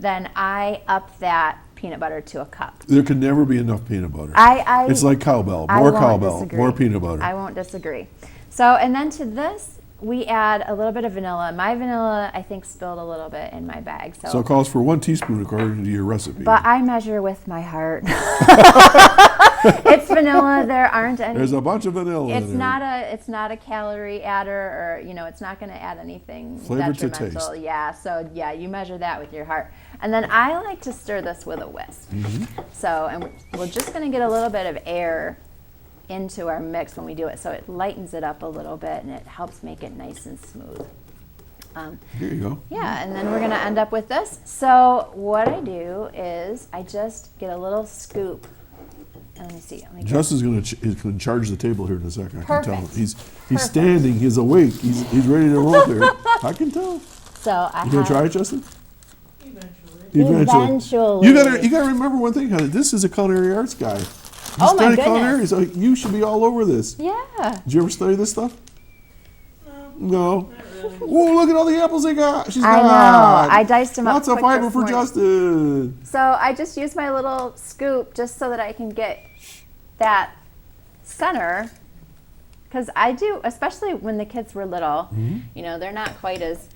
then I up that peanut butter to a cup. There can never be enough peanut butter. It's like cowbell. I More won't cowbell, disagree. more peanut butter. I won't disagree. So, and then to this, we add a little bit of vanilla. My vanilla, I think, spilled a little bit in my bag. So it calls for 1 teaspoon according to your recipe. But I measure with my heart. It's vanilla. There aren't any. There's a bunch of vanilla in there. It's not a calorie adder, or it's not going to add anything Flavor to detrimental. taste. Yeah. So yeah, you measure that with your heart, and then I like to stir this with a whisk. So, and we're just going to get a little bit of air into our mix when we do it, so it lightens it up a little bit and it helps make it nice and smooth. Here you go. Yeah, and then we're going to end up with this. So what I do is I just get a little scoop. Let me see. Justin's going to charge the table here in a second. I can tell. Perfect. He's Perfect. standing. He's awake. He's ready to roll here. I can tell. So I You going to try have it, Justin? Eventually. You gotta remember one thing, honey. This is a culinary arts guy. He's Oh, my studied goodness. culinary, so you should be all over this. Yeah. Did you ever study this stuff? No. Whoa, look at all the apples they got. She's I got know. I diced them up lots of quick fiber this for morning. Justin. So I just use my little scoop just so that I can get that center. Because I do, especially when the kids were little, they're not quite as,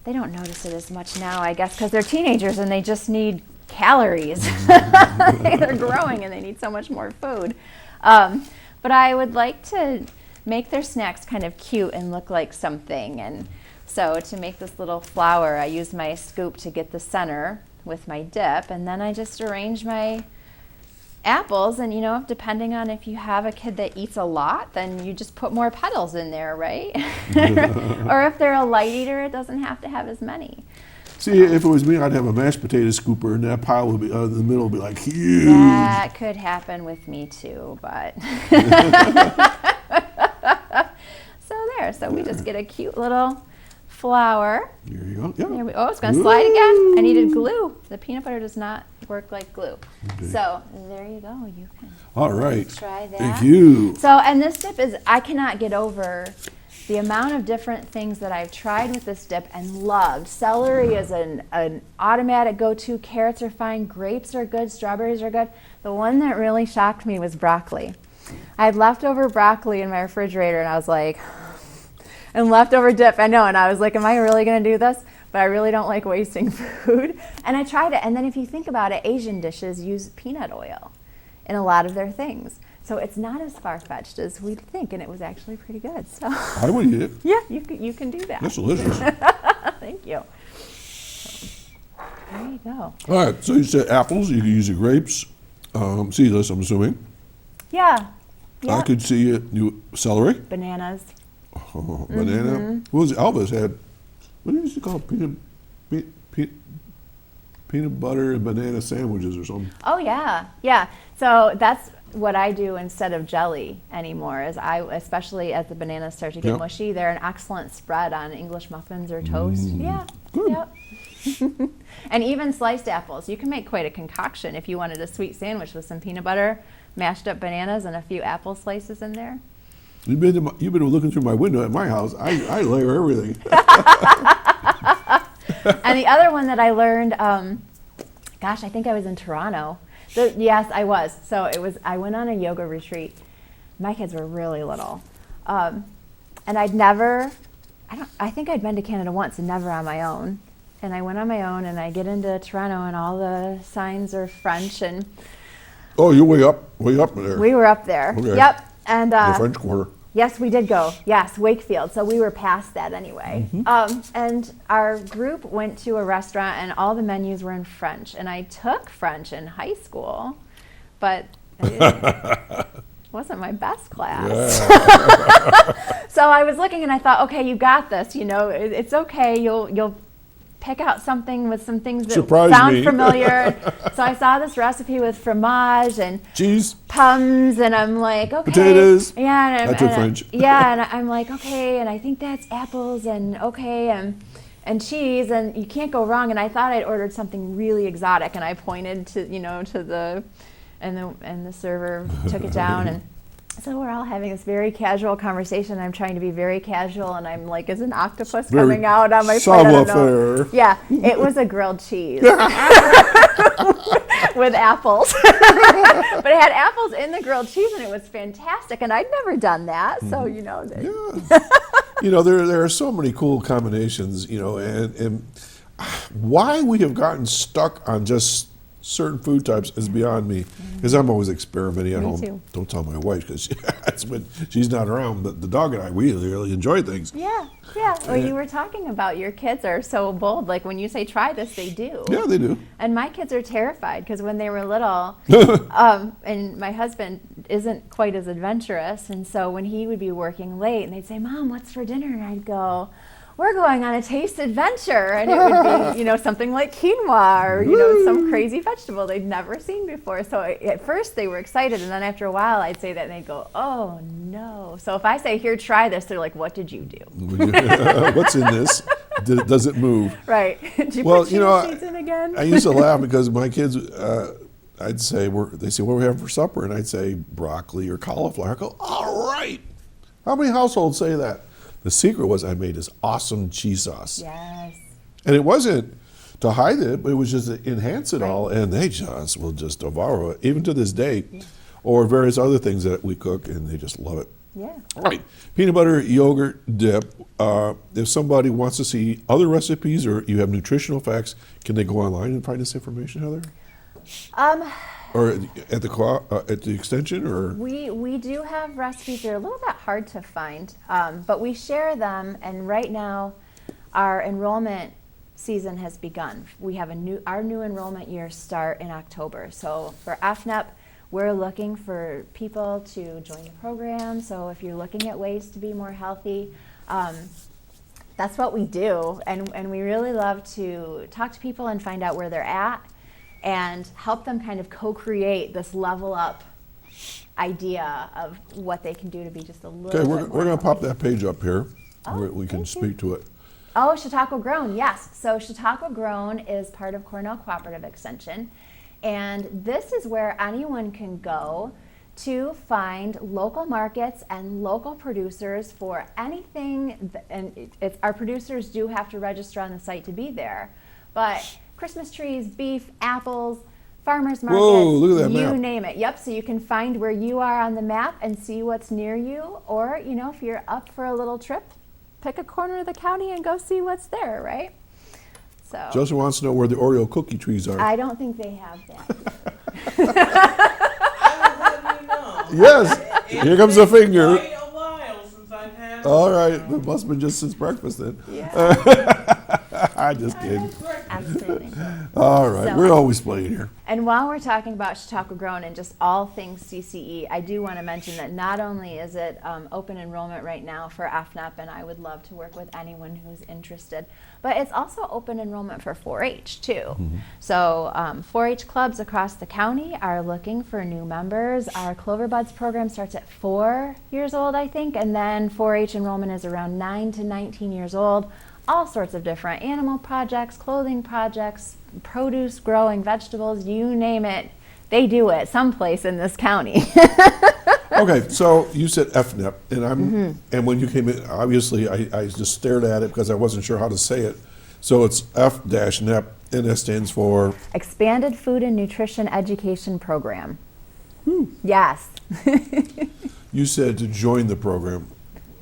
they don't notice it as much now, I guess, because they're teenagers and they just need calories. They're growing and they need so much more food. But I would like to make their snacks kind of cute and look like something. And so to make this little flower, I use my scoop to get the center with my dip, and then I just arrange my apples. And depending on if you have a kid that eats a lot, then you just put more petals in there, right? Or if they're a light eater, it doesn't have to have as many. See, if it was me, I'd have a mashed potato scooper, and that pile would be in the middle would be like huge. That could happen with me too, but so we just get a cute little flower. There you go. Yeah. There we, oh, it's going to slide again. I needed glue. The peanut butter does not work like glue. Okay. So there you go. You can All right. try that. Thank you. So, and this dip is, I cannot get over the amount of different things that I've tried with this dip and loved. Celery is an automatic go-to. Carrots are fine. Grapes are good. Strawberries are good. The one that really shocked me was broccoli. I had leftover broccoli in my refrigerator, and I was like, and leftover dip, I know, and I was like, am I really going to do this? But I really don't like wasting food. And I tried it, and then if you think about it, Asian dishes use peanut oil in a lot of their things. So it's not as far-fetched as we'd think, and it was actually pretty good. So I would eat it. yeah, you can do that. That's delicious. Thank you. So, there you go. All right, so you said apples, you could use the grapes, seedless, I'm assuming. Yeah. I could see it, celery, Bananas. banana. What was Elvis had? What did he call it? Peanut butter and banana sandwiches or something. Oh yeah, yeah. So that's what I do instead of jelly anymore. Is especially as the bananas start to get Yep. mushy, they're an excellent spread on English muffins or toast. Yeah. Good. Yep. And even sliced apples. You can make quite a concoction if you wanted a sweet sandwich with some peanut butter, mashed up bananas, and a few apple slices in there. You've been looking through my window at my house. I layer everything. And the other one that I learned, gosh, I think I was in Toronto. Yes, I was. So I went on a yoga retreat. My kids were really little. And I think I'd been to Canada once and never on my own. And I went on my own, and I get into Toronto, and all the signs are French. And Oh, you're way up there. we were up there. Okay. Yep. And The French Quarter. yes, we did go. Yes, Wakefield. So we were past that anyway. And our group went to a restaurant, and all the menus were in French. And I took French in high school, but it wasn't my best class. Yeah. So I was looking, and I thought, okay, you got this. It's okay. You'll pick out something with some things that Surprise sound me. familiar. So I saw this recipe with fromage and Cheese. Pums, and I'm like, okay. Potatoes. Yeah, and I took French. Yeah, and I'm like, okay, and I think that's apples, and okay, and cheese, and you can't go wrong. And I thought I'd ordered something really exotic, and I pointed to the server took it down, and so we're all having this very casual conversation. I'm trying to be very casual, and I'm like, is an octopus Very coming out on my plate? I don't know. savoir-faire. Yeah, it was a grilled cheese with apples. But it had apples in the grilled cheese, and it was fantastic. And I'd never done that, so Yeah. There are so many cool combinations, and why we have gotten stuck on just certain food types is beyond me, because I'm always experimenting at Me home. too. Don't tell my wife, because when she's not around, the dog and I, we really enjoy things. Yeah. Well, you were talking about your kids are so bold. Like when you say try this, they do. Yeah, they do. And my kids are terrified because when they were little, and my husband isn't quite as adventurous, and so when he would be working late, and they'd say, "Mom, what's for dinner?" And I'd go, "We're going on a taste adventure," and it would be, something like quinoa or, some crazy vegetable they'd never seen before. So at first they were excited, and then after a while I'd say that, and they'd go, "Oh no!" So if I say, "Here, try this," they're like, "What did you do?" What's in this? Does it move? Right? Did you Well, put chia seeds in again? I used to laugh because my kids, I'd say, they say, "What are we having for supper?" And I'd say broccoli or cauliflower. I go, "All right." How many households say that? The secret was I made this awesome cheese sauce. Yes. And it wasn't to hide it, but it was just to enhance it Right. all. And they will just devour it, even to this day, or various other things that we cook, and they just love it. Yeah. All right, peanut butter yogurt dip. If somebody wants to see other recipes or you have nutritional facts, can they go online and find this information, Heather? Or at the extension, or? We do have recipes. They're a little bit hard to find, but we share them. And right now, our enrollment season has begun. We have our new enrollment year start in October. So for FNEP, we're looking for people to join the program. So if you're looking at ways to be more healthy, that's what we do. And we really love to talk to people and find out where they're at and help them kind of co-create this level up idea of what they can do to be just a little bit more we're going to pop healthy. that page up here Oh, where we can thank you. speak to it. Oh, Chautauqua Grown, yes. So Chautauqua Grown is part of Cornell Cooperative Extension. And this is where anyone can go to find local markets and local producers for anything. And our producers do have to register on the site to be there. But Christmas trees, beef, apples, farmers markets, Whoa, look at that you map. name it. Yep, so you can find where you are on the map and see what's near you. Or, if you're up for a little trip, pick a corner of the county and go see what's there, right? So Joseph wants to know where the Oreo cookie trees are. I don't think they have that. I will have you know. Yes, here comes the finger. Quite a while since I've had All right, it must have been just since breakfast then. Yeah. I'm just kidding. Absolutely. All right, So- we're always playing here. And while we're talking about Chautauqua Grown and just all things CCE, I do want to mention that not only is it open enrollment right now for FNEP, and I would love to work with anyone who's interested, but it's also open enrollment for 4-H too. So 4-H clubs across the county are looking for new members. Our Clover Buds program starts at 4 years old, I think, and then 4-H enrollment is around 9 to 19 years old. All sorts of different animal projects, clothing projects, produce growing, vegetables, you name it, they do it someplace in this county. Okay, so you said FNEP, and and when you came in, obviously I just stared at it because I wasn't sure how to say it. So it's F-NEP, and that stands for? Expanded Food and Nutrition Education Program. Yes. You said to join the program.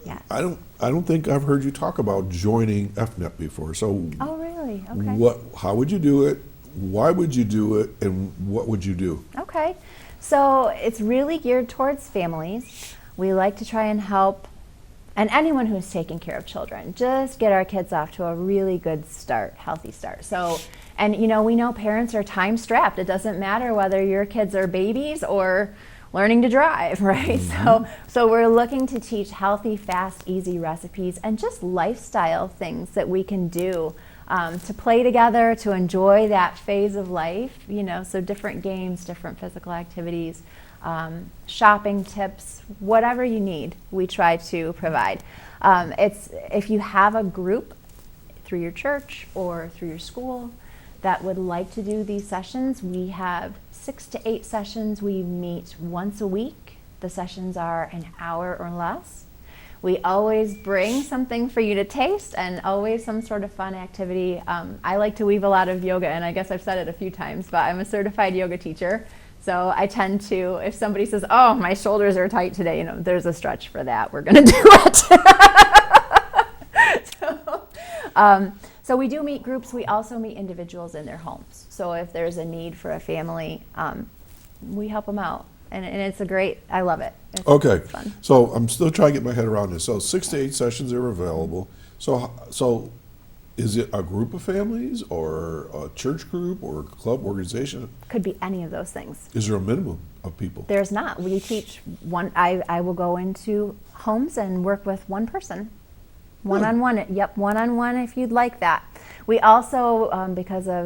Yes. I don't think I've heard you talk about joining FNEP before. So Oh, really? Okay. how would you do it? Why would you do it? And what would you do? Okay. So it's really geared towards families. We like to try and help, and anyone who's taking care of children, just get our kids off to a really good start, healthy start. So, and we know parents are time strapped. It doesn't matter whether your kids are babies or learning to drive, right? So we're looking to teach healthy, fast, easy recipes and just lifestyle things that we can do to play together, to enjoy that phase of life, so different games, different physical activities, shopping tips, whatever you need, we try to provide. If you have a group through your church or through your school that would like to do these sessions, we have 6 to 8 sessions. We meet once a week. The sessions are an hour or less. We always bring something for you to taste and always some sort of fun activity. I like to weave a lot of yoga, and I guess I've said it a few times, but I'm a certified yoga teacher. So I tend to, if somebody says, oh, my shoulders are tight today, there's a stretch for that. We're going to do it. So we do meet groups. We also meet individuals in their homes. So if there's a need for a family, we help them out. And it's I love it. It's fun. So I'm still trying to get my head around this. So 6 to 8 sessions are available. So is it a group of families or a church group or a club organization? Could be any of those things. Is there a minimum of people? There's not. We teach one. I will go into homes and work with one person. One-on-one, yep, one-on-one if you'd like that. We also,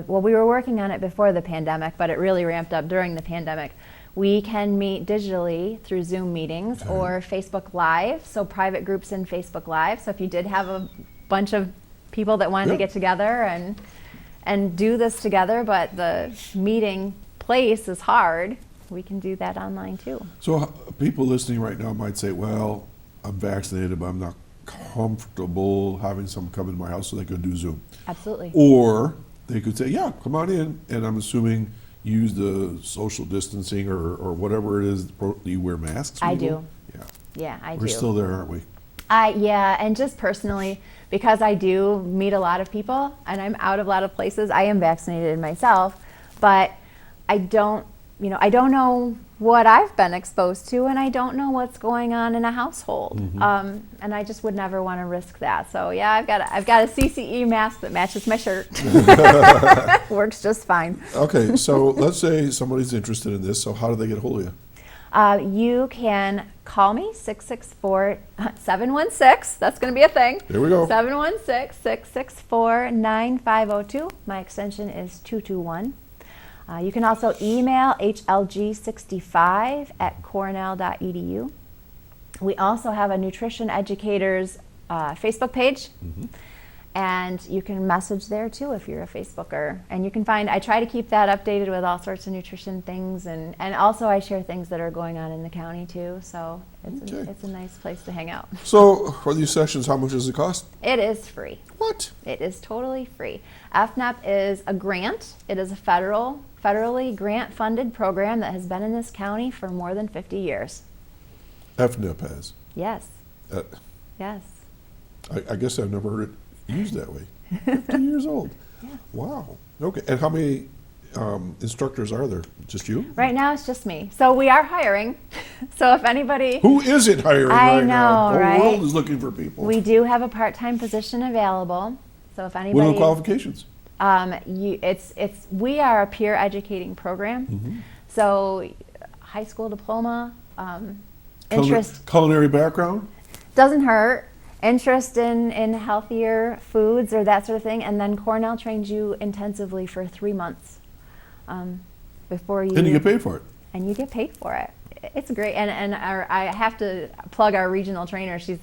we were working on it before the pandemic, but it really ramped up during the pandemic. We can meet digitally through Zoom meetings or Facebook Live, so private groups in Facebook Live. So if you did have a bunch of people that wanted to get together and do this together, but the meeting place is hard, we can do that online too. So people listening right now might say, well, I'm vaccinated, but I'm not comfortable having someone come into my house, so they could do Zoom. Absolutely. Or they could say, yeah, come on in, and I'm assuming use the social distancing or whatever it is. You wear masks? I do. Yeah. Yeah, I do. We're still there, aren't we? Yeah, and just personally, because I do meet a lot of people and I'm out of a lot of places, I am vaccinated myself, but I don't know what I've been exposed to, and I don't know what's going on in a household. And I just would never want to risk that. So yeah, I've got a CCE mask that matches my shirt. Works just fine. Okay, so let's say somebody's interested in this. So how do they get a hold of you? You can call me 716, that's going to be a thing. There we go. 716-664-9502. My extension is 221. You can also email hlg65@cornell.edu. We also have a nutrition educators Facebook page. And you can message there too if you're a Facebooker. And you can find, I try to keep that updated with all sorts of nutrition things. And also I share things that are going on in the county too. So it's a nice place to hang out. So for these sessions, how much does it cost? It is free. What? It is totally free. FNEP is a grant. It is a federally grant-funded program that has been in this county for more than 50 years. FNEP has? Yes. Yes. I guess I've never heard it used that way. 50 years old. Yeah. Wow. Okay. And how many instructors are there? Just you? Right now it's just me. So we are hiring. So if anybody... Who isn't hiring I right now? know, The right? whole world is looking for people. We do have a part-time position available. So if anybody... What are the qualifications? We are a peer educating program. So high school diploma, interest... Culinary background? Doesn't hurt. Interest in healthier foods or that sort of thing, and then Cornell trains you intensively for 3 months before you... And you get paid for it. And you get paid for it. It's great, and I have to plug our regional trainer. She's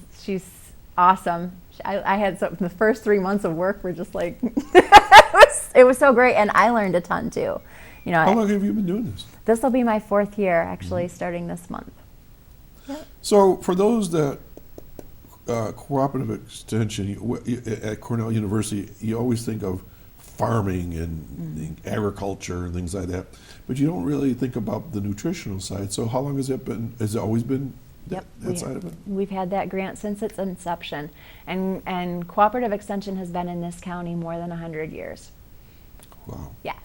awesome. I had the first 3 months of work were just like it was so great, and I learned a ton too. How long have you been doing this? This will be my 4th year, actually, starting this month. Yep. So for those that cooperative extension at Cornell University, you always think of farming and agriculture and things like that, but you don't really think about the nutritional side. So how long has it been? Has it always been that side of it? We've had that grant since its inception, and cooperative extension has been in this county more than 100 years. Wow. Yes.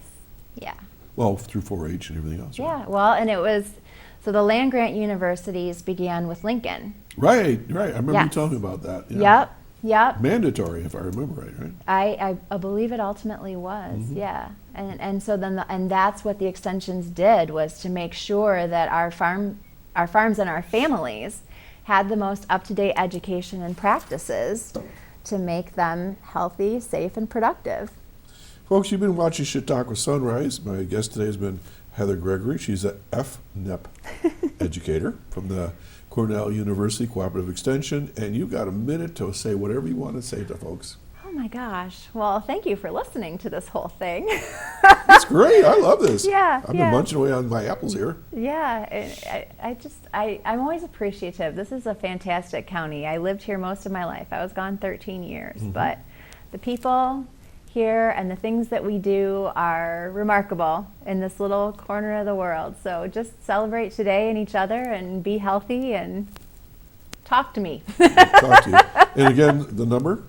Yeah. Well, through 4-H and everything else. Yeah. Well, and it was so the land grant universities began with Lincoln. Right. I remember you telling me about that. Yeah. Yep. Mandatory, if I remember right? I believe it ultimately was, yeah. And so then and that's what the extensions did, was to make sure that our farms and our families had the most up-to-date education and practices to make them healthy, safe, and productive. Folks, you've been watching Chautauqua Sunrise. My guest today has been Heather Gregory. She's an FNEP educator from the Cornell University Cooperative Extension, and you've got a minute to say whatever you want to say to folks. Oh my gosh. Well, thank you for listening to this whole thing. That's great. I love this. Yeah. I've been munching away on my apples here. Yeah. I'm always appreciative. This is a fantastic county. I lived here most of my life. I was gone 13 years, but the people here and the things that we do are remarkable in this little corner of the world. So just celebrate today and each other and be healthy and talk to me. Talk to you. And again, the number?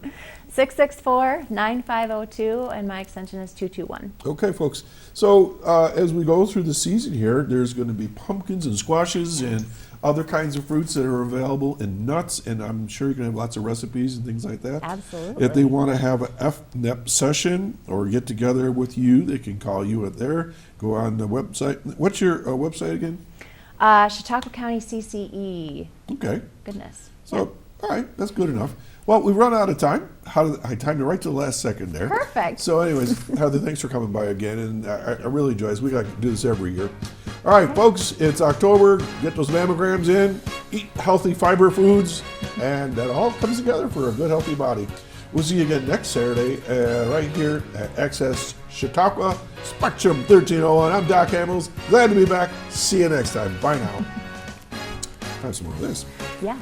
664-9502, and my extension is 221. Okay, folks. So as we go through the season here, there's going to be pumpkins and squashes and other kinds of fruits that are available, and nuts, and I'm sure you're going to have lots of recipes and things like that. Absolutely. If they want to have an FNEP session or get together with you, they can call you at there. Go on the website. What's your website again? Chautauqua County CCE. Okay. Goodness. So, all right, that's good enough. Well, we've run out of time. I timed it right to the last second there. Perfect. So anyways, Heather, thanks for coming by again, and I really enjoy this. We got to do this every year. All right, folks, it's October. Get those mammograms in, eat healthy fiber foods, and that all comes together for a good, healthy body. We'll see you again next Saturday right here at Access Chautauqua, Spectrum 1301. I'm Doc Hamels. Glad to be back. See you next time. Bye now. Have some more of this. Yeah.